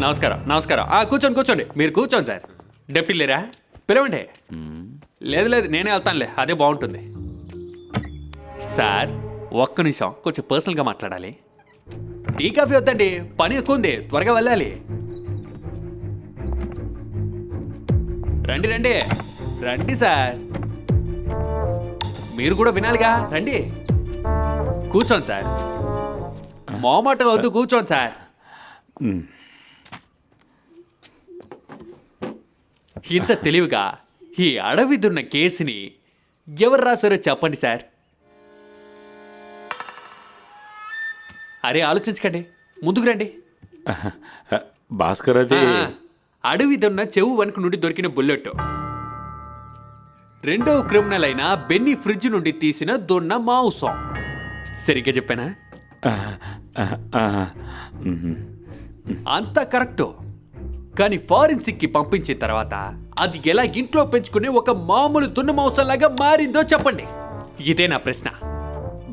నమస్కారం నమస్కారం. కూర్చోండి కూర్చోండి, మీరు కూర్చోండి సార్. డెప్టీ లేరా? పిలవండి. లేదు లేదు, నేనే వెళ్తానులే, అదే బాగుంటుంది. సార్ ఒక్క నిమిషం, కొంచెం పర్సనల్గా మాట్లాడాలి. టీ కాఫీ వద్దండి, పని ఎక్కువ ఉంది, త్వరగా వెళ్ళాలి. రండి రండి రండి సార్, మీరు కూడా వినాలిగా, రండి. కూర్చోండి సార్, మొహమాట వద్దు, కూర్చోండి సార్. ఇంత తెలివిగా ఈ అడవి దున్న కేసుని ఎవరు రాశారో చెప్పండి సార్. అరే ఆలోచించకండి, ముందుకు రండి. భాస్కర్ అది అడవి దున్న చెవు వెనుక నుండి దొరికిన బుల్లెట్. రెండవ క్రిమినల్ అయిన బెన్నీ ఫ్రిడ్జ్ నుండి తీసిన దొన్న మాంసం. సరిగ్గా చెప్పానా? అంతా కరెక్టు. కానీ ఫారెన్సిక్ కి పంపించిన తర్వాత అది ఎలా ఇంట్లో పెంచుకునే ఒక మామూలు దున్న మాంసంలాగా మారిందో చెప్పండి. ఇదే నా ప్రశ్న.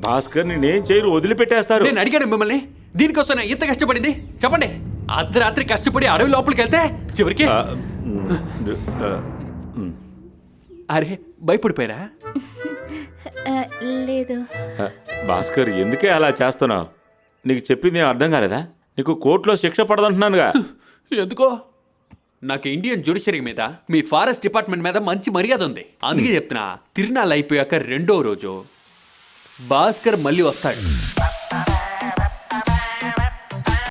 భాస్కర్ నేనేం చేయరు, వదిలిపెట్టేస్తారు. నేను అడిగాను మిమ్మల్ని, దీనికోసం ఎంత కష్టపడింది చెప్పండి. అర్ధరాత్రి కష్టపడి అడవి లోపలికి వెళ్తే చివరికి అరే భయపడిపోయారా? లేదు. భాస్కర్ ఎందుకే అలా చేస్తున్నావు? నీకు చెప్పింది ఏం అర్థం కాలేదా? నీకు కోర్టులో శిక్ష పడదంటున్నానుగా. ఎందుకో నాకు ఇండియన్ జ్యుడిషియరీ మీద, మీ ఫారెస్ట్ డిపార్ట్మెంట్ మీద మంచి మర్యాద ఉంది. అందుకే చెప్తున్నా, తిరునాళ్ళు అయిపోయాక రెండో రోజు భాస్కర్ మళ్ళీ వస్తాడు.